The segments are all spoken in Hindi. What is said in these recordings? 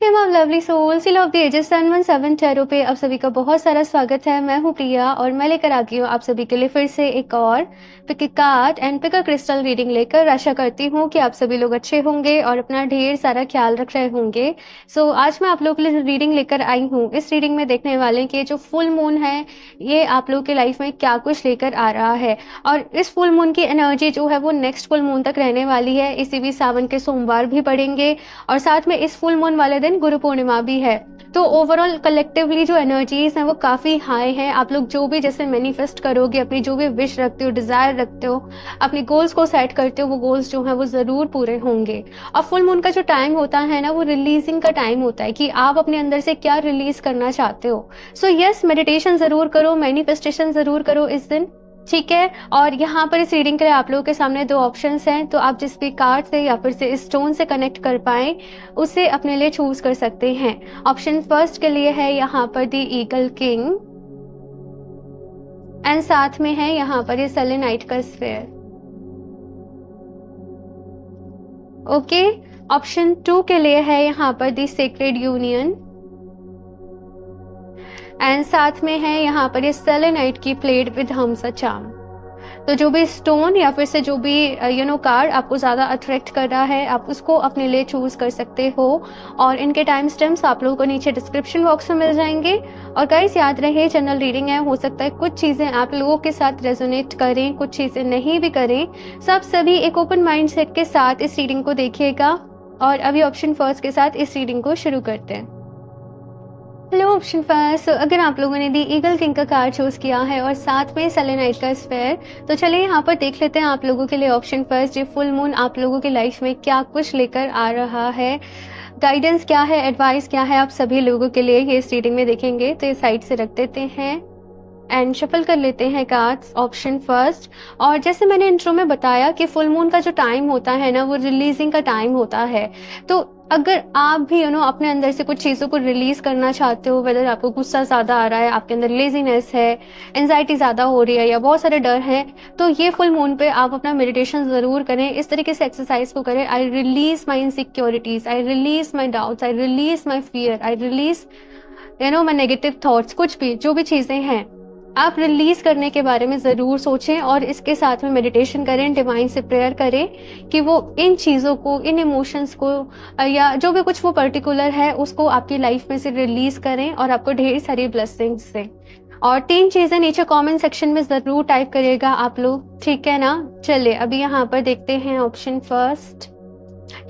Hey my lovely soul, seal of the ages 717 tarot पे आप सभी का बहुत सारा स्वागत है। मैं हूँ प्रिया और मैं लेकर आ गई हूँ आप सभी के लिए फिर से एक और pick a card and pick a crystal reading लेकर। आशा करती हूँ कि आप सभी लोग अच्छे होंगे और अपना ढेर सारा ख्याल रख रहे होंगे। सो आज मैं आप लोगों के लिए रीडिंग लेकर आई हूँ। इस रीडिंग में देखने वाले कि जो फुल मून है ये आप लोगों के लाइफ में क्या कुछ लेकर आ रहा है, और इस फुल मून की एनर्जी जो है वो नेक्स्ट फुल मून तक रहने वाली है। इसी भी सावन के सोमवार भी पड़ेंगे और साथ में इस फुल मून वाले दिन गुरु पूर्णिमा भी है। तो ओवरऑल कलेक्टिवली जो एनर्जीज हैं वो काफ़ी हाई हैं। आप लोग जो भी जैसे मैनिफेस्ट करोगे, अपनी जो भी विश रखते हो, डिज़ायर रखते हो, अपने गोल्स को सेट करते हो, वो गोल्स जो हैं वो ज़रूर पूरे होंगे। और फुल मून का जो टाइम होता है ना, वो रिलीजिंग का टाइम होता है कि आप अपने अंदर से क्या रिलीज करना चाहते हो। सो यस, मेडिटेशन ज़रूर करो, मैनिफेस्टेशन ज़रूर करो इस दिन, ठीक है। और यहाँ पर इस रीडिंग के लिए आप लोगों के सामने दो ऑप्शंस हैं, तो आप जिस भी कार्ड से या फिर से स्टोन से कनेक्ट कर पाए उसे अपने लिए चूज कर सकते हैं। ऑप्शन फर्स्ट के लिए है यहाँ पर दी ईगल किंग एंड साथ में है यहाँ पर ये सेलेनाइट का स्फीयर। ओके, ऑप्शन 2 के लिए है यहाँ पर दी सेक्रेड यूनियन एंड साथ में है यहाँ पर ये सेलेनाइट की प्लेट विद हमसा चार्म। तो जो भी स्टोन या फिर से जो भी कार्ड आपको ज़्यादा अट्रैक्ट कर रहा है, आप उसको अपने लिए चूज कर सकते हो। और इनके टाइम स्टैम्प्स आप लोगों को नीचे डिस्क्रिप्शन बॉक्स में मिल जाएंगे। और गाइस याद रहे, जनरल रीडिंग है, हो सकता है कुछ चीज़ें आप लोगों के साथ रेजोनेट करें, कुछ चीज़ें नहीं भी करें। सभी एक ओपन माइंड सेट के साथ इस रीडिंग को देखिएगा। और अभी ऑप्शन फर्स्ट के साथ इस रीडिंग को शुरू करते हैं। हेलो ऑप्शन फर्स्ट, अगर आप लोगों ने दी ईगल किंग का कार्ड चूज किया है और साथ में सेलेनाइट का स्फीयर, तो चलिए यहाँ पर देख लेते हैं आप लोगों के लिए ऑप्शन फर्स्ट, ये फुल मून आप लोगों की लाइफ में क्या कुछ लेकर आ रहा है, गाइडेंस क्या है, एडवाइस क्या है आप सभी लोगों के लिए, ये इस रीडिंग में देखेंगे। तो ये साइड से रख देते हैं एंड शफल कर लेते हैं कार्ड्स ऑप्शन फर्स्ट। और जैसे मैंने इंट्रो में बताया कि फुल मून का जो टाइम होता है ना, वो रिलीजिंग का टाइम होता है। तो अगर आप भी अपने अंदर से कुछ चीज़ों को रिलीज करना चाहते हो, वेदर आपको गुस्सा ज़्यादा आ रहा है, आपके अंदर लेजीनेस है, एंजाइटी ज़्यादा हो रही है या बहुत सारे डर हैं, तो ये फुल मून पे आप अपना मेडिटेशन ज़रूर करें। इस तरीके से एक्सरसाइज को करें। I release my insecurities, I release my doubts, I release my fear, I release my negative thoughts. कुछ भी जो भी चीज़ें हैं आप रिलीज करने के बारे में ज़रूर सोचें और इसके साथ में मेडिटेशन करें, डिवाइन से प्रेयर करें कि वो इन चीज़ों को, इन इमोशंस को या जो भी कुछ वो पर्टिकुलर है उसको आपकी लाइफ में से रिलीज करें और आपको ढेर सारी ब्लेसिंग्स दें। और 3 चीज़ें नीचे कमेंट सेक्शन में ज़रूर टाइप करिएगा आप लोग, ठीक है ना। चलिए अभी यहाँ पर देखते हैं ऑप्शन फर्स्ट,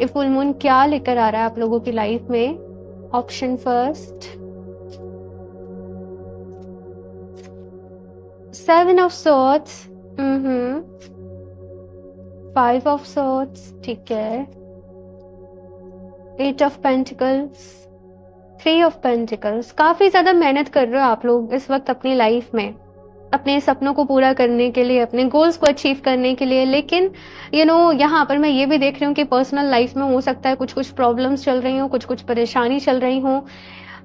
ये फुल मून क्या लेकर आ रहा है आप लोगों की लाइफ में। Option first, 7 of swords, 5 of swords, ठीक है, 8 of pentacles, 3 of pentacles। काफी ज्यादा मेहनत कर रहे हो आप लोग इस वक्त अपनी लाइफ में, अपने सपनों को पूरा करने के लिए, अपने गोल्स को अचीव करने के लिए। लेकिन यहाँ पर मैं ये भी देख रही हूँ कि पर्सनल लाइफ में हो सकता है कुछ प्रॉब्लम्स चल रही हो, कुछ परेशानी चल रही हो।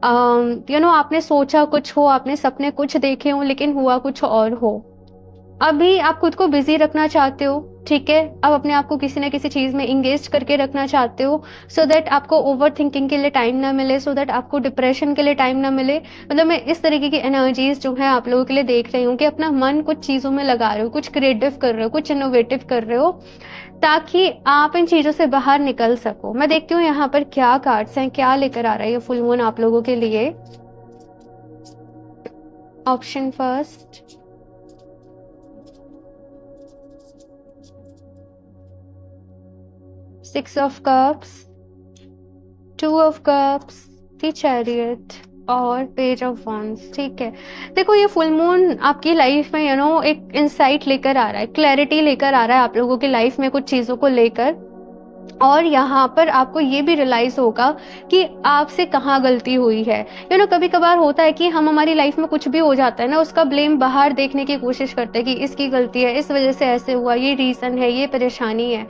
आपने सोचा कुछ हो, आपने सपने कुछ देखे हो, लेकिन हुआ कुछ और हो। अभी आप खुद को बिजी रखना चाहते हो, ठीक है, अब अपने आप को किसी न किसी चीज में इंगेज करके रखना चाहते हो, सो दैट आपको ओवर थिंकिंग के लिए टाइम ना मिले, सो दैट आपको डिप्रेशन के लिए टाइम ना मिले। मतलब मैं इस तरीके की एनर्जीज जो है आप लोगों के लिए देख रही हूँ कि अपना मन कुछ चीजों में लगा रहे हो, कुछ क्रिएटिव कर रहे हो, कुछ इनोवेटिव कर रहे हो, ताकि आप इन चीजों से बाहर निकल सको। मैं देखती हूँ यहाँ पर क्या कार्ड्स हैं, क्या लेकर आ रहा है ये फुल मून आप लोगों के लिए। Option first, Six of Cups, 2 of Cups, the Chariot और पेज ऑफ वॉन्ड्स, ठीक है। देखो ये फुल मून आपकी लाइफ में एक इंसाइट लेकर आ रहा है, क्लैरिटी लेकर आ रहा है आप लोगों की लाइफ में कुछ चीजों को लेकर। और यहाँ पर आपको ये भी रियलाइज होगा कि आपसे कहाँ गलती हुई है। कभी कभार होता है कि हम हमारी लाइफ में कुछ भी हो जाता है ना, उसका ब्लेम बाहर देखने की कोशिश करते हैं कि इसकी गलती है, इस वजह से ऐसे हुआ, ये रीजन है, ये परेशानी है।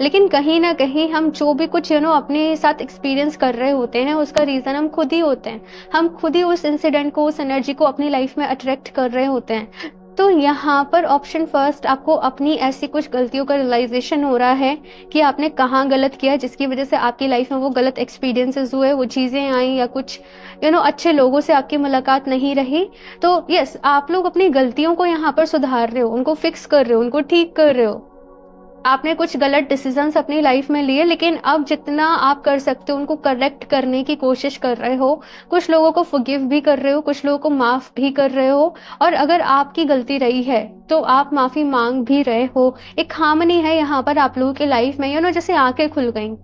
लेकिन कहीं ना कहीं हम जो भी कुछ अपने साथ एक्सपीरियंस कर रहे होते हैं, उसका रीजन हम खुद ही होते हैं। हम खुद ही उस इंसिडेंट को, उस एनर्जी को अपनी लाइफ में अट्रैक्ट कर रहे होते हैं। तो यहाँ पर ऑप्शन फर्स्ट, आपको अपनी ऐसी कुछ गलतियों का रियलाइजेशन हो रहा है कि आपने कहाँ गलत किया जिसकी वजह से आपकी लाइफ में वो गलत एक्सपीरियंसेस हुए, वो चीज़ें आई, या कुछ अच्छे लोगों से आपकी मुलाकात नहीं रही। तो यस, आप लोग अपनी गलतियों को यहाँ पर सुधार रहे हो, उनको फिक्स कर रहे हो, उनको ठीक कर रहे हो। आपने कुछ गलत डिसीजंस अपनी लाइफ में लिए, लेकिन अब जितना आप कर सकते हो उनको करेक्ट करने की कोशिश कर रहे हो। कुछ लोगों को फॉरगिव भी कर रहे हो, कुछ लोगों को माफ भी कर रहे हो, और अगर आपकी गलती रही है तो आप माफी मांग भी रहे हो। एक हार्मनी है यहाँ पर आप लोगों की लाइफ में, जैसे आंखें खुल गई,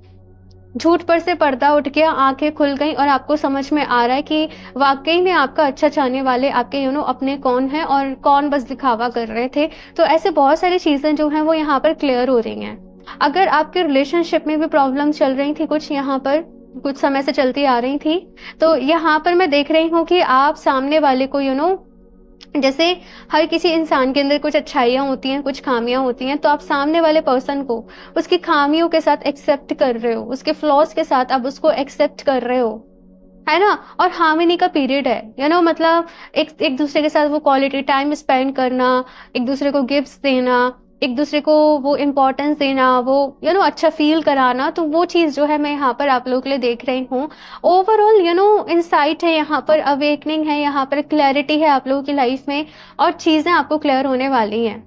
झूठ पर से पर्दा उठ गया, आंखें खुल गई और आपको समझ में आ रहा है कि वाकई में आपका अच्छा चाहने वाले आपके अपने कौन है और कौन बस दिखावा कर रहे थे। तो ऐसे बहुत सारी चीजें जो हैं वो यहाँ पर क्लियर हो रही हैं। अगर आपके रिलेशनशिप में भी प्रॉब्लम चल रही थी, कुछ यहाँ पर कुछ समय से चलती आ रही थी, तो यहाँ पर मैं देख रही हूँ कि आप सामने वाले को जैसे हर किसी इंसान के अंदर कुछ अच्छाइयाँ होती हैं, कुछ खामियां होती हैं, तो आप सामने वाले पर्सन को उसकी खामियों के साथ एक्सेप्ट कर रहे हो, उसके फ्लॉज के साथ आप उसको एक्सेप्ट कर रहे हो, है ना। और हार्मनी का पीरियड है, मतलब एक दूसरे के साथ वो क्वालिटी टाइम स्पेंड करना, एक दूसरे को गिफ्ट्स देना, एक दूसरे को वो इम्पोर्टेंस देना, वो अच्छा फील कराना। तो वो चीज जो है मैं यहाँ पर आप लोगों के लिए देख रही हूँ। ओवरऑल इंसाइट है यहाँ पर, अवेकनिंग है यहाँ पर, क्लैरिटी है आप लोगों की लाइफ में, और चीजें आपको क्लियर होने वाली हैं।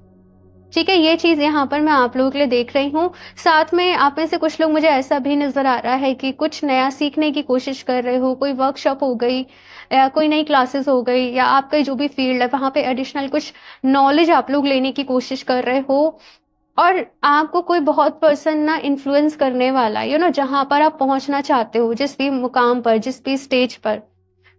ठीक है, ये चीज यहाँ पर मैं आप लोगों के लिए देख रही हूँ। साथ में आप में से कुछ लोग, मुझे ऐसा भी नजर आ रहा है कि कुछ नया सीखने की कोशिश कर रहे हो, कोई वर्कशॉप हो गई या कोई नई क्लासेस हो गई, या आपका जो भी फील्ड है वहां पे एडिशनल कुछ नॉलेज आप लोग लेने की कोशिश कर रहे हो, और आपको कोई बहुत पर्सन ना इन्फ्लुएंस करने वाला, जहां पर आप पहुंचना चाहते हो, जिस भी मुकाम पर, जिस भी स्टेज पर,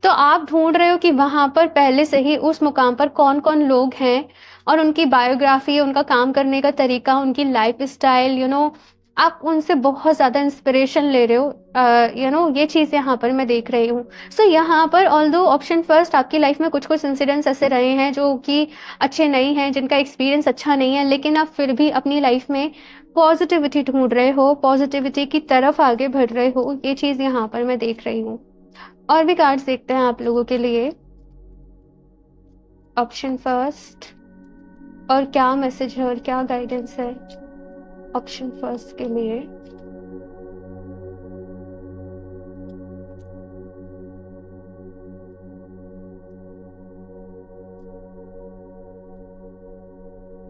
तो आप ढूंढ रहे हो कि वहां पर पहले से ही उस मुकाम पर कौन कौन लोग हैं, और उनकी बायोग्राफी, उनका काम करने का तरीका, उनकी लाइफ स्टाइल, आप उनसे बहुत ज्यादा इंस्पिरेशन ले रहे हो। ये चीज यहाँ पर मैं देख रही हूँ। सो यहाँ पर ऑल्दो ऑप्शन फर्स्ट, आपकी लाइफ में कुछ कुछ इंसिडेंट्स ऐसे रहे हैं जो कि अच्छे नहीं हैं, जिनका एक्सपीरियंस अच्छा नहीं है, लेकिन आप फिर भी अपनी लाइफ में पॉजिटिविटी ढूंढ रहे हो, पॉजिटिविटी की तरफ आगे बढ़ रहे हो। ये चीज यहाँ पर मैं देख रही हूँ। और भी कार्ड्स देखते हैं आप लोगों के लिए। ऑप्शन फर्स्ट, और क्या मैसेज है और क्या गाइडेंस है ऑप्शन फर्स्ट के लिए।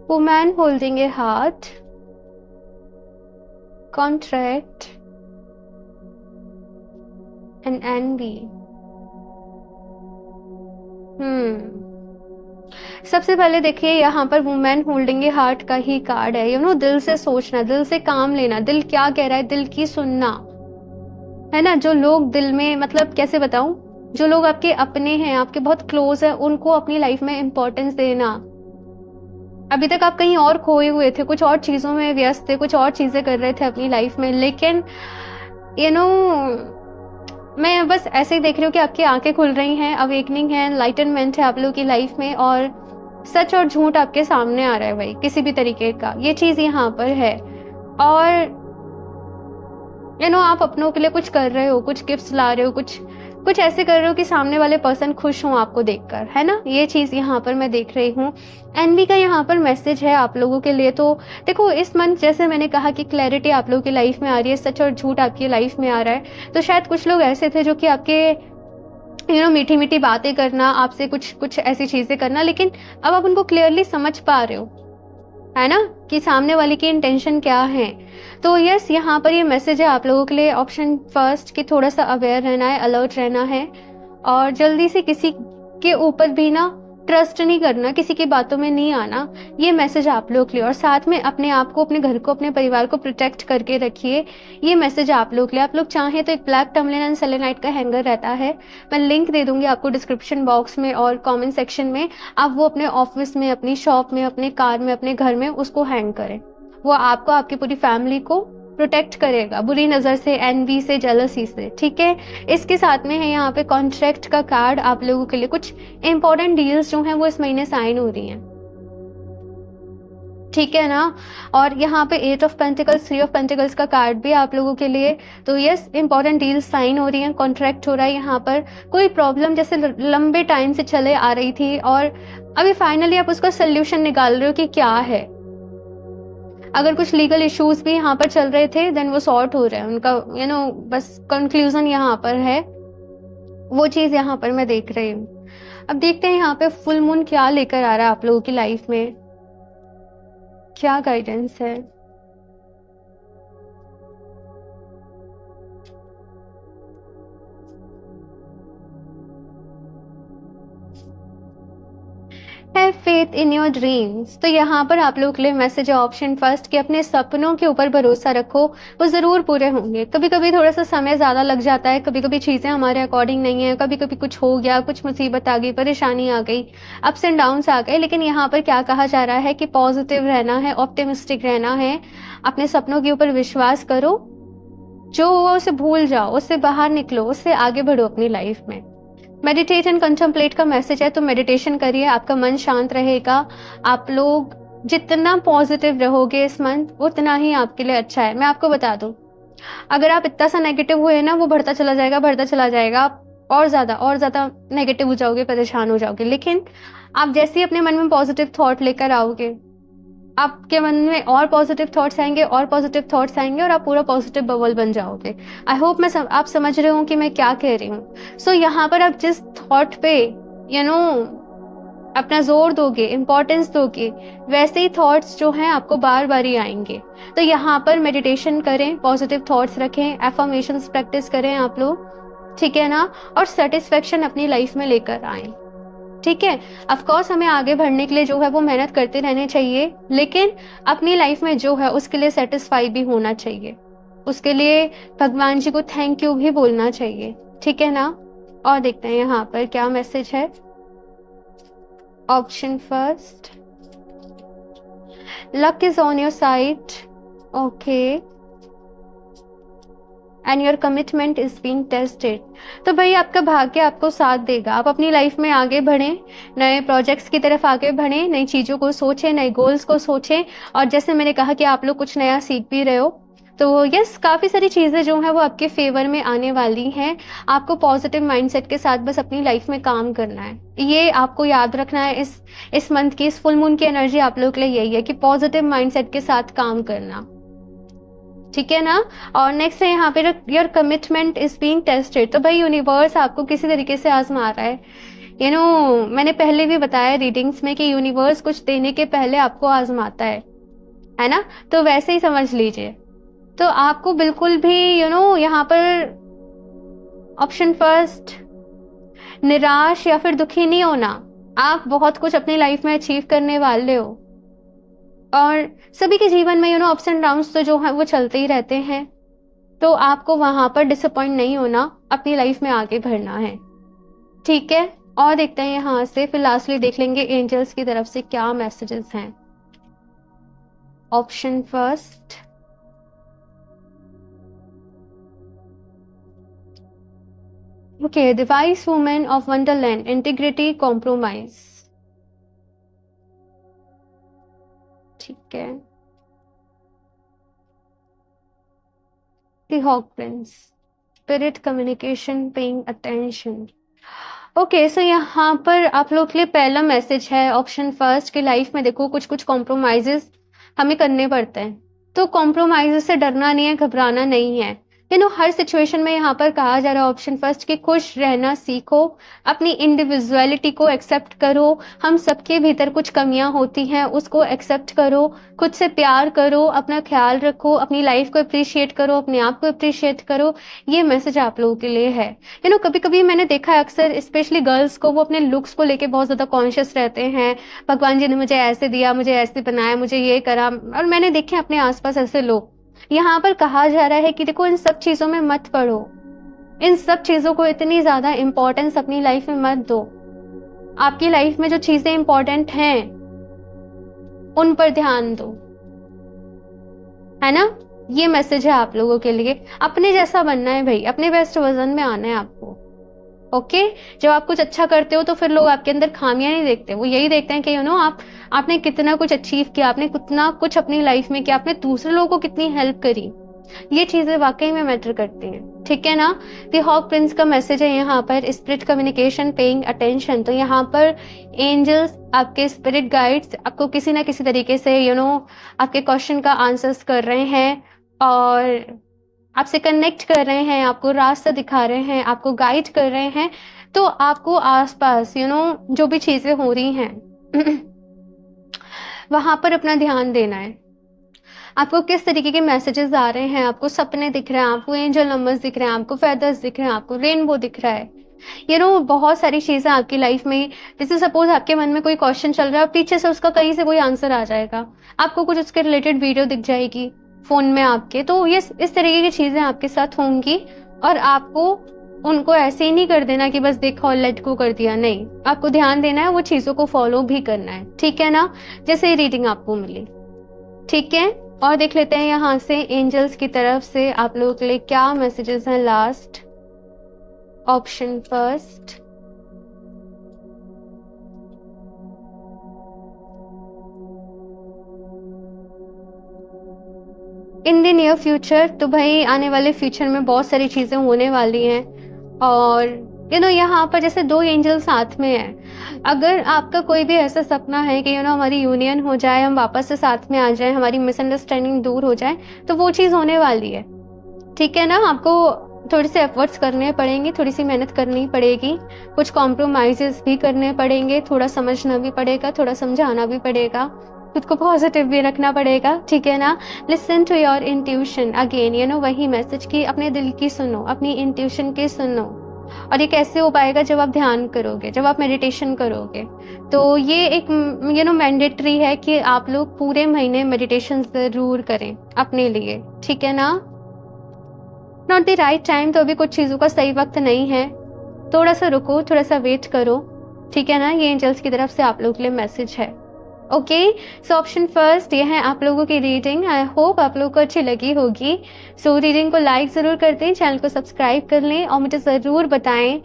Woman holding a heart, contract and envy. सबसे पहले देखिए, यहाँ पर वुमेन होल्डिंग ए हार्ट का ही कार्ड है। दिल से सोचना, दिल से काम लेना, दिल क्या कह रहा है दिल की सुनना, है ना। जो लोग दिल में, मतलब कैसे बताऊं, जो लोग आपके अपने हैं, आपके बहुत क्लोज है, उनको अपनी लाइफ में इंपॉर्टेंस देना। अभी तक आप कहीं और खोए हुए थे, कुछ और चीजों में व्यस्त थे, कुछ और चीजें कर रहे थे अपनी लाइफ में, लेकिन मैं बस ऐसे ही देख रही हूँ कि आपकी आंखें खुल रही हैं, अवेकनिंग है, एनलाइटनमेंट है आप लोगों की लाइफ में, और सच और झूठ आपके सामने आ रहा है भाई, किसी भी तरीके का। ये चीज यहाँ पर है। और आप अपनों के लिए कुछ कर रहे हो, कुछ गिफ्ट्स ला रहे हो, कुछ ऐसे कर रहे हो कि सामने वाले पर्सन खुश हो आपको देखकर, है ना। ये चीज यहाँ पर मैं देख रही हूँ। एनवी का यहाँ पर मैसेज है आप लोगों के लिए। तो देखो, इस मंथ जैसे मैंने कहा कि क्लैरिटी आप लोगों की लाइफ में आ रही है, सच और झूठ आपकी लाइफ में आ रहा है। तो शायद कुछ लोग ऐसे थे जो कि आपके मीठी मीठी बातें करना, आपसे कुछ ऐसी चीजें करना, लेकिन अब आप उनको क्लियरली समझ पा रहे हो, है ना, कि सामने वाले की इंटेंशन क्या है। तो यस, यहाँ पर ये मैसेज है आप लोगों के लिए ऑप्शन फर्स्ट, कि थोड़ा सा अवेयर रहना है, अलर्ट रहना है, और जल्दी से किसी के ऊपर भी ना ट्रस्ट नहीं करना, किसी की बातों में नहीं आना। ये मैसेज आप लोग के लिए। और साथ में अपने आप को, अपने घर को, अपने परिवार को प्रोटेक्ट करके रखिए। ये मैसेज आप लोग के लिए। आप लोग चाहें तो एक ब्लैक टर्मलिन एंड सेलेनाइट का हैंगर रहता है, मैं लिंक दे दूंगी आपको डिस्क्रिप्शन बॉक्स में और कमेंट सेक्शन में। आप वो अपने ऑफिस में, अपनी शॉप में, अपने कार में, अपने घर में उसको हैंग करें। वो आपको, आपकी पूरी फैमिली को प्रोटेक्ट करेगा बुरी नजर से, एनवी से, जेलसी से। ठीक है, इसके साथ में है यहाँ पे कॉन्ट्रैक्ट का कार्ड आप लोगों के लिए। कुछ इंपॉर्टेंट डील्स जो हैं वो इस महीने साइन हो रही हैं। ठीक है ना। और यहाँ पे 8 ऑफ पेंटिकल्स, 3 ऑफ पेंटिकल्स का कार्ड भी आप लोगों के लिए। तो यस, इंपॉर्टेंट डील साइन हो रही है, कॉन्ट्रैक्ट हो रहा है। यहाँ पर कोई प्रॉब्लम जैसे लंबे टाइम से चले आ रही थी और अभी फाइनली आप उसका सोल्यूशन निकाल रहे हो कि क्या है। अगर कुछ लीगल इश्यूज भी यहाँ पर चल रहे थे देन वो सॉर्ट हो रहे हैं उनका, बस कंक्लूजन यहाँ पर है, वो चीज यहाँ पर मैं देख रही हूँ। अब देखते हैं यहाँ पे फुल मून क्या लेकर आ रहा है आप लोगों की लाइफ में, क्या गाइडेंस है। Have faith in your dreams. तो यहाँ पर आप लोगों के लिए मैसेज है ऑप्शन फर्स्ट कि अपने सपनों के ऊपर भरोसा रखो, वो जरूर पूरे होंगे। कभी कभी थोड़ा सा समय ज्यादा लग जाता है, कभी कभी चीजें हमारे अकॉर्डिंग नहीं है, कभी कभी कुछ हो गया, कुछ मुसीबत आ गई, परेशानी आ गई, अप्स एंड डाउन्स आ गए, लेकिन यहाँ पर क्या कहा जा रहा है कि पॉजिटिव रहना है, ऑप्टिमिस्टिक रहना है, अपने सपनों के ऊपर विश्वास करो, जो हुआ उसे भूल जाओ, उससे बाहर निकलो, उससे आगे बढ़ो अपनी लाइफ में। मेडिटेट एंड कंटेम्पलेट का मैसेज है, तो मेडिटेशन करिए, आपका मन शांत रहेगा। आप लोग जितना पॉजिटिव रहोगे इस मंथ उतना ही आपके लिए अच्छा है। मैं आपको बता दूं, अगर आप इतना सा नेगेटिव हुए ना, वो बढ़ता चला जाएगा, बढ़ता चला जाएगा, आप और ज्यादा नेगेटिव हो जाओगे, परेशान हो जाओगे। लेकिन आप जैसे ही अपने मन में पॉजिटिव थॉट लेकर आओगे, आपके मन में और पॉजिटिव थॉट्स आएंगे, और पॉजिटिव थॉट्स आएंगे, और आप पूरा पॉजिटिव बबल बन जाओगे। आई होप आप समझ रहे हो कि मैं क्या कह रही हूँ। सो यहाँ पर आप जिस थॉट पे अपना जोर दोगे, इंपॉर्टेंस दोगे, वैसे ही थॉट्स जो हैं आपको बार बार ही आएंगे। तो यहाँ पर मेडिटेशन करें, पॉजिटिव थॉट्स रखें, एफर्मेशंस प्रैक्टिस करें आप लोग, ठीक है ना, और सेटिस्फेक्शन अपनी लाइफ में लेकर आए। ठीक है, ऑफ कोर्स हमें आगे बढ़ने के लिए जो है वो मेहनत करते रहने चाहिए, लेकिन अपनी लाइफ में जो है उसके लिए सेटिस्फाई भी होना चाहिए, उसके लिए भगवान जी को थैंक यू भी बोलना चाहिए, ठीक है ना। और देखते हैं यहाँ पर क्या मैसेज है। Option first, luck is on your side, okay, and your commitment is being tested. तो भाई आपका भाग्य आपको साथ देगा, आप अपनी लाइफ में आगे बढ़ें, नए प्रोजेक्ट्स की तरफ आगे बढ़ें, नई चीजों को सोचें, नए गोल्स को सोचें। और जैसे मैंने कहा कि आप लोग कुछ नया सीख भी रहे हो, तो यस, काफी सारी चीजें जो है वो आपके फेवर में आने वाली हैं। आपको पॉजिटिव माइंडसेट के साथ बस अपनी लाइफ में काम करना है, ये आपको याद रखना है। इस मंथ की, इस फुल मून की एनर्जी आप लोगों के लिए यही है कि पॉजिटिव माइंडसेट के साथ काम करना, ठीक है ना। और नेक्स्ट है यहाँ पे, your commitment is being tested. तो भाई यूनिवर्स आपको किसी तरीके से आजमा रहा है। मैंने पहले भी बताया रीडिंग्स में कि यूनिवर्स कुछ देने के पहले आपको आजमाता है ना, तो वैसे ही समझ लीजिए। तो आपको बिल्कुल भी यहाँ पर ऑप्शन फर्स्ट, निराश या फिर दुखी नहीं होना। आप बहुत कुछ अपनी लाइफ में अचीव करने वाले हो, और सभी के जीवन में अप्स एंड डाउन्स तो जो है वो चलते ही रहते हैं। तो आपको वहां पर डिसअपॉइंट नहीं होना, अपनी लाइफ में आगे बढ़ना है, ठीक है। और देखते हैं यहाँ से, फिर लास्टली देख लेंगे एंजल्स की तरफ से क्या मैसेजेस हैं। Option first, okay, the wise women of wonderland, integrity, compromise, ठीक है। The Hawk Prince, Spirit Communication, Paying Attention। Okay, so यहाँ पर आप लोग के लिए पहला मैसेज है ऑप्शन फर्स्ट की लाइफ में देखो कुछ कुछ कॉम्प्रोमाइजेस हमें करने पड़ते हैं। तो कॉम्प्रोमाइजेस से डरना नहीं है, घबराना नहीं है। हर सिचुएशन में यहाँ पर कहा जा रहा है ऑप्शन फर्स्ट कि खुश रहना सीखो, अपनी इंडिविजुअलिटी को एक्सेप्ट करो। हम सबके भीतर कुछ कमियां होती हैं, उसको एक्सेप्ट करो, खुद से प्यार करो, अपना ख्याल रखो, अपनी लाइफ को अप्रिशिएट करो, अपने आप को अप्रिशिएट करो। ये मैसेज आप लोगों के लिए है। कभी कभी मैंने देखा है अक्सर स्पेशली गर्ल्स को, वो अपने लुक्स को लेके बहुत ज्यादा कॉन्शियस रहते हैं। भगवान जी ने मुझे ऐसे दिया, मुझे ऐसे बनाया, मुझे ये करा। और मैंने देखे अपने आसपास ऐसे लोग। यहाँ पर कहा जा रहा है कि देखो इन सब चीजों में मत पड़ो, इन सब चीजों को इतनी ज्यादा इंपॉर्टेंस अपनी लाइफ में मत दो। आपकी लाइफ में जो चीजें इंपॉर्टेंट हैं उन पर ध्यान दो, है ना। ये मैसेज है आप लोगों के लिए। अपने जैसा बनना है भाई, अपने बेस्ट वर्जन में आना है आपको, ओके। जब आप कुछ अच्छा करते हो तो फिर लोग आपके अंदर खामियां नहीं देखते, वो यही देखते हैं कि आपने कितना कुछ अचीव किया, आपने कितना कुछ अपनी लाइफ में किया, आपने दूसरे लोगों को कितनी हेल्प करी। ये चीजें वाकई में मैटर करती हैं, ठीक है ना। द हॉक प्रिंस का मैसेज है यहाँ पर स्पिरिट कम्युनिकेशन, पेइंग अटेंशन। तो यहाँ पर एंजल्स, आपके स्पिरिट गाइड्स आपको किसी ना किसी तरीके से आपके क्वेश्चन का आंसर्स कर रहे हैं और आपसे कनेक्ट कर रहे हैं, आपको रास्ता दिखा रहे हैं, आपको गाइड कर रहे हैं। तो आपको आसपास जो भी चीजें हो रही हैं वहां पर अपना ध्यान देना है। आपको किस तरीके के मैसेजेस आ रहे हैं, आपको सपने दिख रहे हैं, आपको एंजल नंबर्स दिख रहे हैं, आपको फेदर्स दिख रहे हैं, आपको रेनबो दिख रहा है। बहुत सारी चीजें आपकी लाइफ में, जैसे सपोज आपके मन में कोई क्वेश्चन चल रहा है, पीछे से उसका कहीं से कोई आंसर आ जाएगा, आपको कुछ उसके रिलेटेड वीडियो दिख जाएगी फोन में आपके। तो ये इस तरीके की चीजें आपके साथ होंगी और आपको उनको ऐसे ही नहीं कर देना कि बस देखा और लेट को कर दिया, नहीं, आपको ध्यान देना है, वो चीजों को फॉलो भी करना है, ठीक है ना। जैसे रीडिंग आपको मिली, ठीक है। और देख लेते हैं यहाँ से एंजल्स की तरफ से आप लोगों के लिए क्या मैसेजेस हैं। Last option first, in the near future. तो भाई आने वाले फ्यूचर में बहुत सारी चीजें होने वाली हैं और यहाँ पर जैसे दो एंजल साथ में है। अगर आपका कोई भी ऐसा सपना है कि हमारी यूनियन हो जाए, हम वापस से साथ में आ जाए, हमारी मिसअंडरस्टैंडिंग दूर हो जाए, तो वो चीज होने वाली है, ठीक है ना। आपको थोड़े से एफर्ट्स करने पड़ेंगे, थोड़ी सी मेहनत करनी पड़ेगी, कुछ कॉम्प्रोमाइजेस भी करने पड़ेंगे, थोड़ा समझना भी पड़ेगा, थोड़ा समझाना भी पड़ेगा, खुद को पॉजिटिव भी रखना पड़ेगा, ठीक है ना। Listen to your intuition again, वही मैसेज की अपने दिल की सुनो, अपनी इंट्यूशन की सुनो। और ये कैसे हो पाएगा? जब आप ध्यान करोगे, जब आप मेडिटेशन करोगे। तो ये एक मैंडेटरी है कि आप लोग पूरे महीने मेडिटेशन जरूर करें अपने लिए, ठीक है ना। नॉट द राइट टाइम, तो अभी कुछ चीजों का सही वक्त नहीं है, थोड़ा सा रुको, थोड़ा सा वेट करो, ठीक है ना। ये एंजल्स की तरफ से आप लोगों के लिए मैसेज है। ओके, सो ऑप्शन फर्स्ट ये है आप लोगों की रीडिंग। आई होप आप लोगों को अच्छी लगी होगी। सो रीडिंग को लाइक ज़रूर कर दें, चैनल को सब्सक्राइब कर लें और मुझे ज़रूर बताएं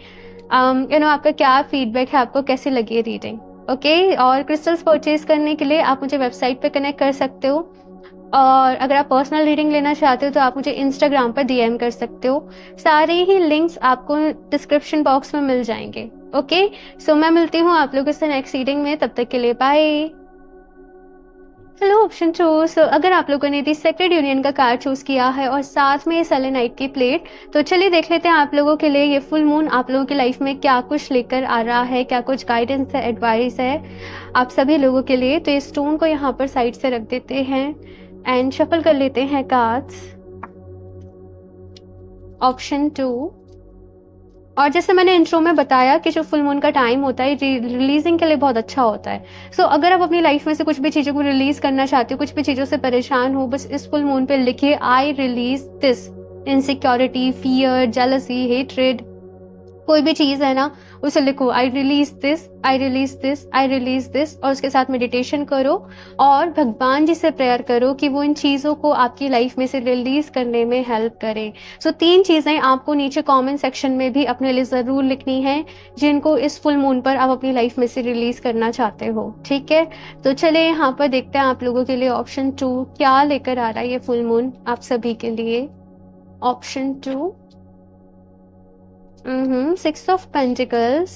आपका क्या फीडबैक है, आपको कैसी लगी रीडिंग। ओके, और क्रिस्टल्स परचेज करने के लिए आप मुझे वेबसाइट पे कनेक्ट कर सकते हो और अगर आप पर्सनल रीडिंग लेना चाहते हो तो आप मुझे इंस्टाग्राम पर DM कर सकते हो। सारे ही लिंक्स आपको डिस्क्रिप्शन बॉक्स में मिल जाएंगे। ओके, सो मैं मिलती हूँ आप लोगों से नेक्स्ट रीडिंग में, तब तक के लिए बाय। Hello option 2। सो अगर आप लोगों ने दी सेक्रेड यूनियन का कार्ड चूज किया है और साथ में सेलेनाइट की प्लेट, तो चलिए देख लेते हैं आप लोगों के लिए ये फुल मून आप लोगों की लाइफ में क्या कुछ लेकर आ रहा है, क्या कुछ गाइडेंस है, एडवाइस है आप सभी लोगों के लिए। तो ये स्टोन को यहाँ पर साइड से रख देते हैं एंड शफल कर लेते हैं कार्ड्स। ऑप्शन 2, और जैसे मैंने इंट्रो में बताया कि जो फुल मून का टाइम होता है रिलीजिंग के लिए बहुत अच्छा होता है। सो अगर आप अपनी लाइफ में से कुछ भी चीज़ों को रिलीज करना चाहते हो, कुछ भी चीज़ों से परेशान हो, बस इस फुल मून पे लिखिए I release this, insecurity, fear, jealousy, hatred, कोई भी चीज़ है ना उसे लिखो I release this, I release this, I release this, और उसके साथ मेडिटेशन करो और भगवान जी से प्रेयर करो कि वो इन चीज़ों को आपकी लाइफ में से रिलीज करने में हेल्प करें। सो 3 चीज़ें आपको नीचे कमेंट सेक्शन में भी अपने लिए ज़रूर लिखनी है जिनको इस फुल मून पर आप अपनी लाइफ में से रिलीज करना चाहते हो, ठीक है। तो चलिए यहाँ पर देखते हैं आप लोगों के लिए ऑप्शन 2 क्या लेकर आ रहा है ये फुल मून आप सभी के लिए। ऑप्शन 2, 6 ऑफ पेंटिकल्स,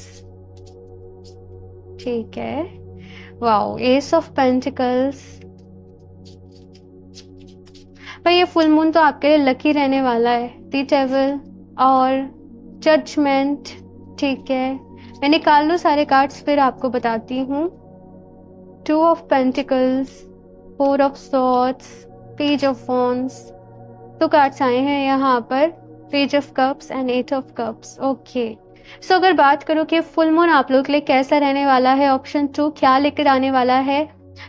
ठीक है। Wow, S of pentacles. भाई ये फुल मून तो आपके लिए लकी रहने वाला है। द डेविल और जजमेंट, ठीक है। मैं निकाल लूँ सारे कार्ड्स फिर आपको बताती हूँ। 2 of pentacles, 4 of swords, page of wands, तो कार्ड्स आए हैं यहाँ पर, page of cups and 8 of cups. Okay, so अगर बात करो कि फुल मून आप लोग के लिए कैसा रहने वाला है, ऑप्शन 2 क्या लेकर आने वाला है,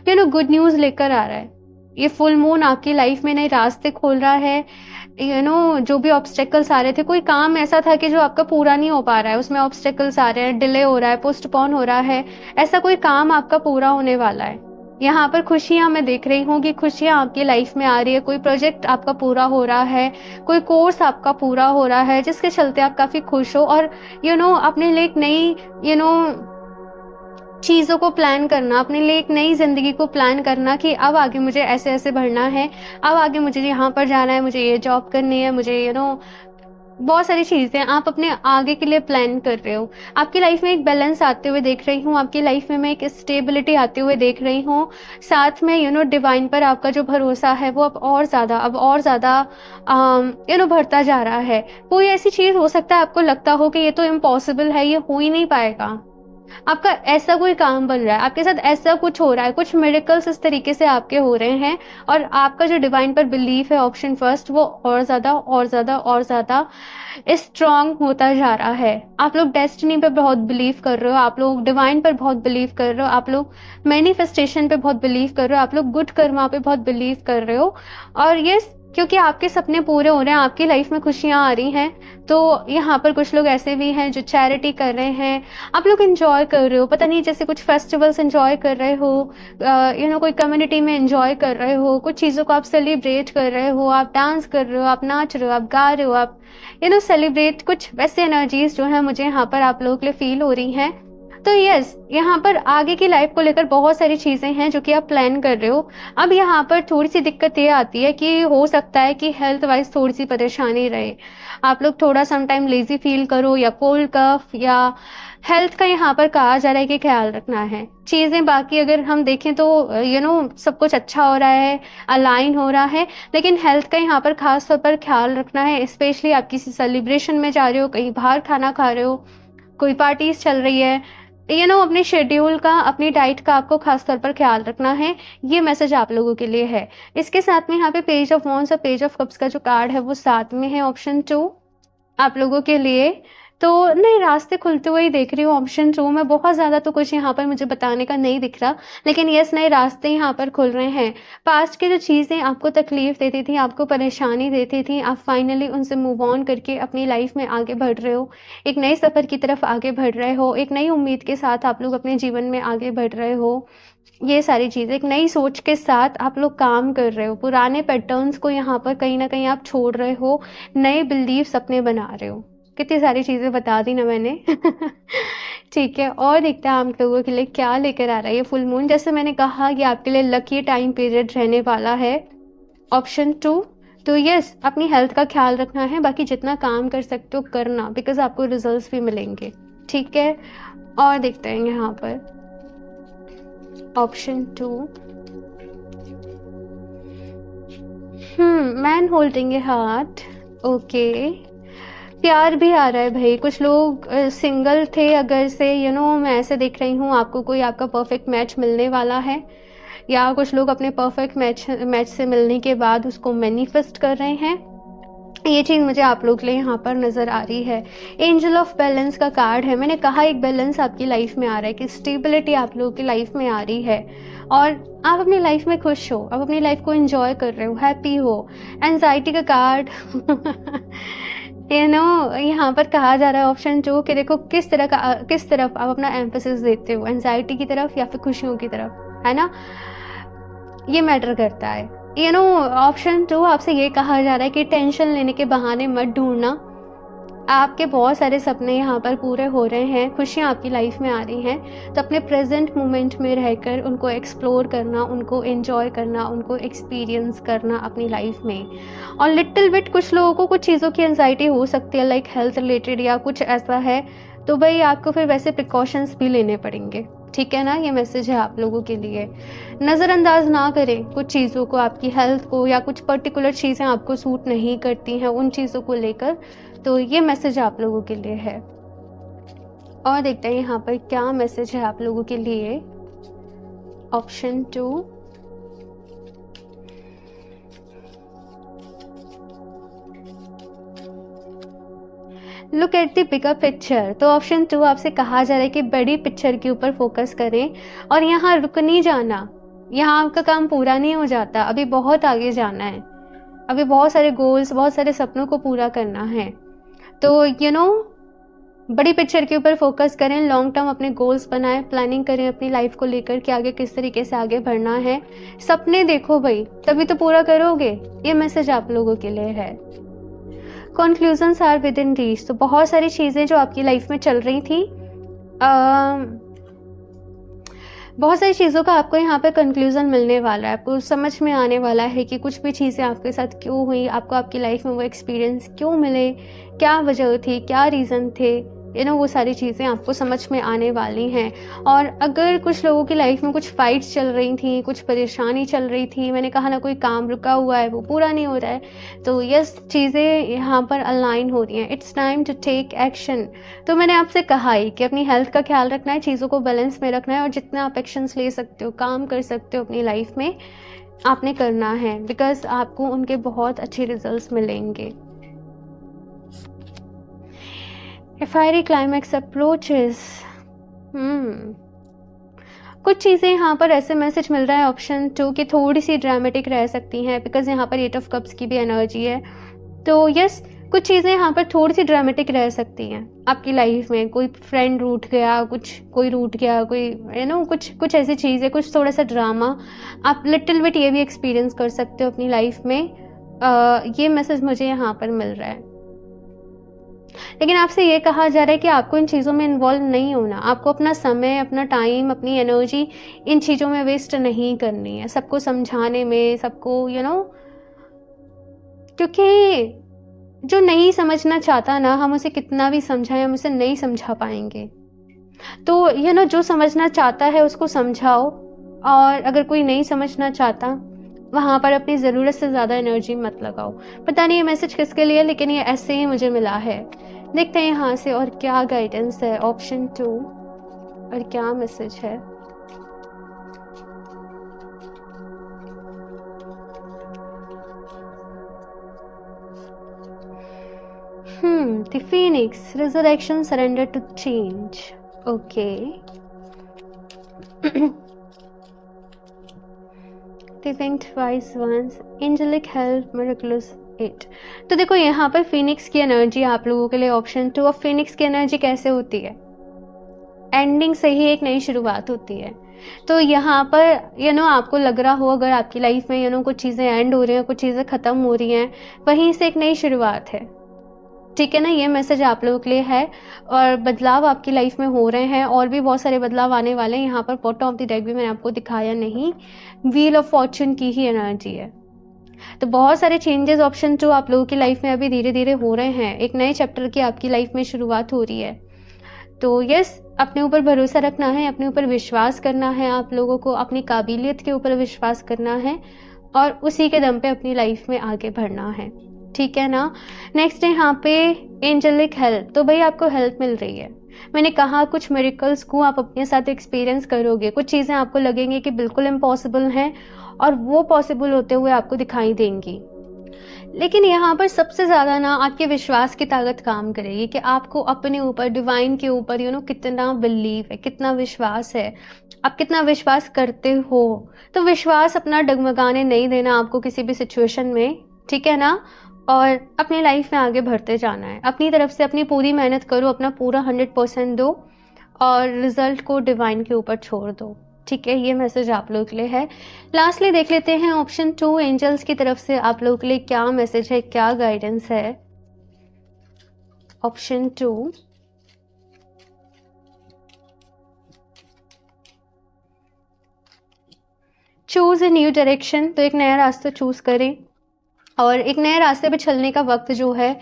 गुड न्यूज लेकर आ रहा है। ये फुल मून आपकी लाइफ में नए रास्ते खोल रहा है। जो भी ऑब्स्टेकल्स आ रहे थे, कोई काम ऐसा था कि जो आपका पूरा नहीं हो पा रहा है, उसमें ऑब्स्टेकल्स आ रहे हैं, डिले हो रहा है, पोस्टपोन हो रहा है, ऐसा कोई काम आपका पूरा होने वाला है। यहाँ पर खुशियाँ मैं देख रही हूँ कि खुशियाँ आपकी लाइफ में आ रही है, कोई प्रोजेक्ट आपका पूरा हो रहा है, कोई कोर्स आपका पूरा हो रहा है जिसके चलते आप काफ़ी खुश हो, और अपने लिए एक नई चीज़ों को प्लान करना, अपने लिए एक नई ज़िंदगी को प्लान करना कि अब आगे मुझे ऐसे-ऐसे बढ़ना है, अब आगे मुझे यहाँ पर जाना है, मुझे ये जॉब करनी है, मुझे बहुत सारी चीज़ें आप अपने आगे के लिए प्लान कर रहे हो। आपकी लाइफ में एक बैलेंस आते हुए देख रही हूँ, आपकी लाइफ में मैं एक स्टेबिलिटी आते हुए देख रही हूँ। साथ में डिवाइन पर आपका जो भरोसा है वो अब और ज़्यादा बढ़ता जा रहा है। कोई ऐसी चीज़ हो सकता है आपको लगता हो कि ये तो इम्पॉसिबल है, ये हो ही नहीं पाएगा। आपका ऐसा कोई काम बन रहा है, आपके साथ ऐसा कुछ हो रहा है, कुछ मिरेकल्स इस तरीके से आपके हो रहे हैं, और आपका जो डिवाइन पर बिलीफ है, ऑप्शन फर्स्ट, वो और ज़्यादा स्ट्रॉन्ग होता जा रहा है। आप लोग डेस्टिनी पे बहुत बिलीव कर रहे हो, आप लोग डिवाइन पर बहुत बिलीव कर रहे हो, आप लोग मैनिफेस्टेशन पे बहुत बिलीव कर रहे हो, आप लोग गुड कर्मा पे बहुत बिलीव कर रहे हो, और ये क्योंकि आपके सपने पूरे हो रहे हैं, आपकी लाइफ में खुशियाँ आ रही हैं, तो यहाँ पर कुछ लोग ऐसे भी हैं जो चैरिटी कर रहे हैं, आप लोग एंजॉय कर रहे हो, पता नहीं जैसे कुछ फेस्टिवल्स एंजॉय कर रहे हो, कोई कम्युनिटी में एंजॉय कर रहे हो, कुछ चीज़ों को आप सेलिब्रेट कर रहे हो, आप डांस कर रहे हो, आप नाच रहे हो, आप गा रहे हो, आप सेलिब्रेट, कुछ वैसे एनर्जीज जो है मुझे यहाँ पर आप लोगों के लिए फील हो रही हैं। तो यस, यहाँ पर आगे की लाइफ को लेकर बहुत सारी चीज़ें हैं जो कि आप प्लान कर रहे हो। अब यहाँ पर थोड़ी सी दिक्कत ये आती है कि हो सकता है कि हेल्थ वाइज थोड़ी सी परेशानी रहे, आप लोग थोड़ा समटाइम लेजी फील करो, या कोल्ड कफ, या हेल्थ का यहाँ पर कहा जा रहा है कि ख्याल रखना है। चीज़ें बाकी अगर हम देखें तो सब कुछ अच्छा हो रहा है, अलाइन हो रहा है, लेकिन हेल्थ का यहाँ पर खास तौर पर ख्याल रखना है। स्पेशली आप किसी सेलिब्रेशन में जा रहे हो, कहीं बाहर खाना खा रहे हो, कोई पार्टीज चल रही है, अपने शेड्यूल का, अपनी डाइट का आपको खास तौर पर ख्याल रखना है। ये मैसेज आप लोगों के लिए है। इसके साथ में यहाँ पे पेज ऑफ वॉन्ड्स और पेज ऑफ कप्स का जो कार्ड है वो साथ में है, ऑप्शन 2 आप लोगों के लिए। तो नए रास्ते खुलते हुए ही देख रही हूँ ऑप्शन 2 में। बहुत ज़्यादा तो कुछ यहाँ पर मुझे बताने का नहीं दिख रहा, लेकिन यस, नए रास्ते यहाँ पर खुल रहे हैं। पास्ट की जो चीज़ें आपको तकलीफ देती थी, आपको परेशानी देती थी, आप फाइनली उनसे मूव ऑन करके अपनी लाइफ में आगे बढ़ रहे हो, एक नए सफ़र की तरफ आगे बढ़ रहे हो, एक नई उम्मीद के साथ आप लोग अपने जीवन में आगे बढ़ रहे हो। ये सारी चीज़ें एक नई सोच के साथ आप लोग काम कर रहे हो। पुराने पैटर्न्स को यहाँ पर कहीं ना कहीं आप छोड़ रहे हो, नए बिलीव्स अपने बना रहे हो। कितनी सारी चीज़ें बता दी ना मैंने। ठीक है, और देखते हैं आप लोगों के लिए क्या लेकर आ रहा है ये फुल मून। जैसे मैंने कहा कि आपके लिए लकी टाइम पीरियड रहने वाला है, ऑप्शन 2। तो यस, अपनी हेल्थ का ख्याल रखना है, बाकी जितना काम कर सकते हो करना, बिकॉज आपको रिजल्ट्स भी मिलेंगे। ठीक है, और देखते हैं यहाँ पर option 2, man holding a heart. Okay, प्यार भी आ रहा है भाई। कुछ लोग सिंगल थे अगर से, मैं ऐसे देख रही हूँ आपको कोई आपका परफेक्ट मैच मिलने वाला है, या कुछ लोग अपने परफेक्ट मैच से मिलने के बाद उसको मैनिफेस्ट कर रहे हैं। ये चीज़ मुझे आप लोग के लिए यहाँ पर नज़र आ रही है। एंजल ऑफ बैलेंस का कार्ड है। मैंने कहा एक बैलेंस आपकी लाइफ में आ रहा है, कि स्टेबिलिटी आप लोगों की लाइफ में आ रही है, और आप अपनी लाइफ में खुश हो, आप अपनी लाइफ को एंजॉय कर रहे हो, हैप्पी हो। एंजाइटी का कार्ड यहाँ पर कहा जा रहा है ऑप्शन 2 कि देखो किस तरफ आप अपना एम्फेसिस देते हो, एंजाइटी की तरफ या फिर खुशियों की तरफ, है ना, ये मैटर करता है। ऑप्शन 2 आपसे ये कहा जा रहा है कि टेंशन लेने के बहाने मत ढूंढना। आपके बहुत सारे सपने यहाँ पर पूरे हो रहे हैं, खुशियाँ आपकी लाइफ में आ रही हैं, तो अपने प्रेजेंट मोमेंट में रहकर उनको एक्सप्लोर करना, उनको एंजॉय करना, उनको एक्सपीरियंस करना अपनी लाइफ में। और लिटिल बिट कुछ लोगों को कुछ चीज़ों की एंजाइटी हो सकती है, लाइक हेल्थ रिलेटेड या कुछ ऐसा है, तो भाई आपको फिर वैसे प्रिकॉशंस भी लेने पड़ेंगे। ठीक है ना, ये मैसेज है आप लोगों के लिए। नज़रअंदाज ना करें कुछ चीज़ों को, आपकी हेल्थ को, या कुछ पर्टिकुलर चीज़ें आपको सूट नहीं करती हैं उन चीज़ों को लेकर, तो ये मैसेज आप लोगों के लिए है। और देखते हैं यहाँ पर क्या मैसेज है आप लोगों के लिए, option 2। Look at the bigger picture. तो ऑप्शन 2 आपसे कहा जा रहा है कि बड़ी पिक्चर के ऊपर फोकस करें, और यहाँ रुक नहीं जाना, यहाँ आपका काम पूरा नहीं हो जाता, अभी बहुत आगे जाना है, अभी बहुत सारे गोल्स, बहुत सारे सपनों को पूरा करना है। तो बड़ी पिक्चर के ऊपर फोकस करें, लॉन्ग टर्म अपने गोल्स बनाएं, प्लानिंग करें अपनी लाइफ को लेकर कि आगे किस तरीके से आगे बढ़ना है। सपने देखो भाई, तभी तो पूरा करोगे। ये मैसेज आप लोगों के लिए है। Conclusions are within reach. तो बहुत सारी चीज़ें जो आपकी लाइफ में चल रही थी, बहुत सारी चीज़ों का आपको यहाँ पे कंक्लूजन मिलने वाला है। आपको समझ में आने वाला है कि कुछ भी चीज़ें आपके साथ क्यों हुई, आपको आपकी लाइफ में वो एक्सपीरियंस क्यों मिले, क्या वजह थी, क्या रीज़न थे, वो सारी चीज़ें आपको समझ में आने वाली हैं। और अगर कुछ लोगों की लाइफ में कुछ फाइट्स चल रही थी, कुछ परेशानी चल रही थी, मैंने कहा ना, कोई काम रुका हुआ है, वो पूरा नहीं हो रहा है, तो यस, चीज़ें यहाँ पर अलाइन हो रही हैं। It's time to take action. तो मैंने आपसे कहा ही कि अपनी हेल्थ का ख्याल रखना है, चीज़ों को बैलेंस में रखना है, और जितना आप एक्शंस ले सकते हो, काम कर सकते हो अपनी लाइफ में, आपने करना है, बिकॉज आपको उनके बहुत अच्छे रिजल्ट्स मिलेंगे। A fiery climax approaches. कुछ चीज़ें यहाँ पर ऐसे मैसेज मिल रहा है ऑप्शन 2 कि थोड़ी सी ड्रामेटिक रह सकती हैं, बिकॉज यहाँ पर 8 ऑफ कप्स की भी एनर्जी है। तो यस, कुछ चीज़ें यहाँ पर थोड़ी सी ड्रामेटिक रह सकती हैं आपकी लाइफ में। कोई फ्रेंड रूठ गया, कोई रूठ गया, कोई कुछ ऐसी चीज़ है, कुछ थोड़ा सा ड्रामा आप लिटिल बिट ये भी एक्सपीरियंस कर सकते हो अपनी लाइफ में। ये मैसेज मुझे यहाँ पर मिल रहा है। लेकिन आपसे ये कहा जा रहा है कि आपको इन चीज़ों में इन्वॉल्व नहीं होना। आपको अपना समय, अपना टाइम, अपनी एनर्जी इन चीज़ों में वेस्ट नहीं करनी है, सबको समझाने में, सबको क्योंकि जो नहीं समझना चाहता ना, हम उसे कितना भी समझाएं, हम उसे नहीं समझा पाएंगे। तो जो समझना चाहता है उसको समझाओ, और अगर कोई नहीं समझना चाहता, वहाँ पर अपनी ज़रूरत से ज़्यादा एनर्जी मत लगाओ। पता नहीं ये मैसेज किसके लिए, लेकिन ये ऐसे ही मुझे मिला है। देखते हैं यहाँ से और क्या गाइडेंस है ऑप्शन 2, और क्या मैसेज है। The Phoenix, resurrection, surrender to change. Okay. The winged wise ones, angelic help, miraculous aid. तो देखो यहाँ पर फिनिक्स की एनर्जी आप लोगों के लिए ऑप्शन 2। और फिनिक्स की एनर्जी कैसे होती है? एंडिंग से ही एक नई शुरुआत होती है। तो यहाँ पर आपको लग रहा हो, अगर आपकी लाइफ में कुछ चीज़ें एंड हो रही हैं, कुछ चीज़ें ख़त्म हो रही हैं, वहीं से एक नई शुरुआत है। ठीक है ना, ये मैसेज आप लोगों के लिए है। और बदलाव आपकी लाइफ में हो रहे हैं, और भी बहुत सारे बदलाव आने वाले हैं। यहाँ पर बॉटम ऑफ द डेक भी मैंने आपको दिखाया नहीं, व्हील ऑफ फॉर्चून की ही एनर्जी है। तो बहुत सारे चेंजेस ऑप्शन 2 आप लोगों की लाइफ में अभी धीरे धीरे हो रहे हैं। एक नए चैप्टर की आपकी लाइफ में शुरुआत हो रही है। तो यस, अपने ऊपर भरोसा रखना है, अपने ऊपर विश्वास करना है, आप लोगों को अपनी काबिलियत के ऊपर विश्वास करना है, और उसी के दम पे अपनी लाइफ में आगे बढ़ना है। ठीक है ना। नेक्स्ट है यहाँ पे एंजेलिक हेल्प। तो भाई आपको हेल्प मिल रही है। मैंने कहा कुछ मिरेकल्स को आप अपने साथ एक्सपीरियंस करोगे, कुछ चीज़ें आपको लगेंगी कि बिल्कुल इम्पॉसिबल हैं, और वो पॉसिबल होते हुए आपको दिखाई देंगी। लेकिन यहाँ पर सबसे ज़्यादा ना आपके विश्वास की ताकत काम करेगी कि आपको अपने ऊपर, डिवाइन के ऊपर कितना बिलीव है, कितना विश्वास है, आप कितना विश्वास करते हो। तो विश्वास अपना डगमगाने नहीं देना आपको किसी भी सिचुएशन में, ठीक है ना। और अपनी लाइफ में आगे बढ़ते जाना है। अपनी तरफ से अपनी पूरी मेहनत करो, अपना पूरा 100% दो, और रिजल्ट को डिवाइन के ऊपर छोड़ दो। ठीक है, ये मैसेज आप लोगों के लिए है। लास्टली देख लेते हैं ऑप्शन 2 एंजल्स की तरफ से आप लोगों के लिए क्या मैसेज है, क्या गाइडेंस है। Option 2, choose a new direction. तो एक नया रास्ता चूज करें, और एक नए रास्ते पे चलने का वक्त जो है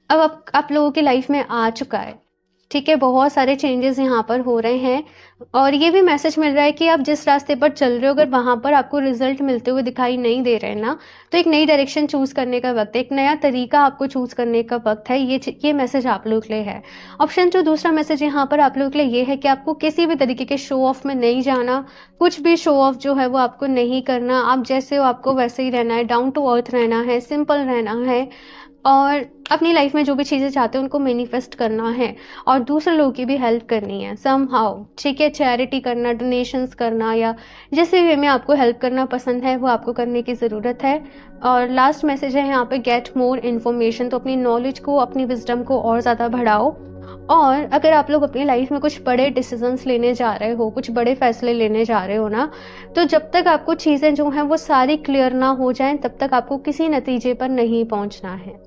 अब आप लोगों की लाइफ में आ चुका है। ठीक है, बहुत सारे चेंजेस यहाँ पर हो रहे हैं, और ये भी मैसेज मिल रहा है कि आप जिस रास्ते पर चल रहे हो, अगर वहाँ पर आपको रिजल्ट मिलते हुए दिखाई नहीं दे रहे हैं ना, तो एक नई डायरेक्शन चूज करने का वक्त है, एक नया तरीका आपको चूज करने का वक्त है। ये मैसेज आप लोगों के लिए है। ऑप्शन 2 दूसरा मैसेज यहाँ पर आप लोगों के लिए ये है कि आपको किसी भी तरीके के शो ऑफ में नहीं जाना, कुछ भी शो ऑफ जो है वो आपको नहीं करना। आप जैसे हो आपको वैसे ही रहना है, डाउन टू अर्थ रहना है, सिंपल रहना है, और अपनी लाइफ में जो भी चीज़ें चाहते हैं उनको मैनिफेस्ट करना है, और दूसरे लोगों की भी हेल्प करनी है समहाउ। ठीक है, चैरिटी करना, डोनेशंस करना, या जिस वे में आपको हेल्प करना पसंद है वो आपको करने की ज़रूरत है। और लास्ट मैसेज है यहाँ पे गेट मोर इन्फॉर्मेशन। तो अपनी नॉलेज को, अपनी विजडम को और ज़्यादा बढ़ाओ, और अगर आप लोग अपनी लाइफ में कुछ बड़े डिसीजंस लेने जा रहे हो, कुछ बड़े फैसले लेने जा रहे हो ना, तो जब तक आपको चीज़ें जो हैं वो सारी क्लियर ना हो जाएं, तब तक आपको किसी नतीजे पर नहीं पहुंचना है।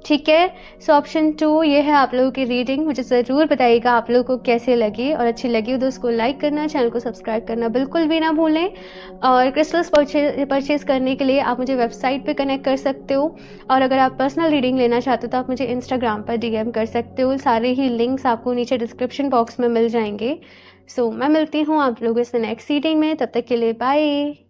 ठीक है, सो ऑप्शन 2 ये है आप लोगों की रीडिंग। मुझे ज़रूर बताइएगा आप लोगों को कैसे लगी, और अच्छी लगी हो तो उसको लाइक करना, चैनल को सब्सक्राइब करना बिल्कुल भी ना भूलें। और क्रिस्टल्स परचेज करने के लिए आप मुझे वेबसाइट पे कनेक्ट कर सकते हो, और अगर आप पर्सनल रीडिंग लेना चाहते हो तो आप मुझे इंस्टाग्राम पर DM कर सकते हो। सारे ही लिंक्स आपको नीचे डिस्क्रिप्शन बॉक्स में मिल जाएंगे। सो मैं मिलती हूँ आप लोगों से नेक्स्ट रीडिंग में, तब तक के लिए बाय।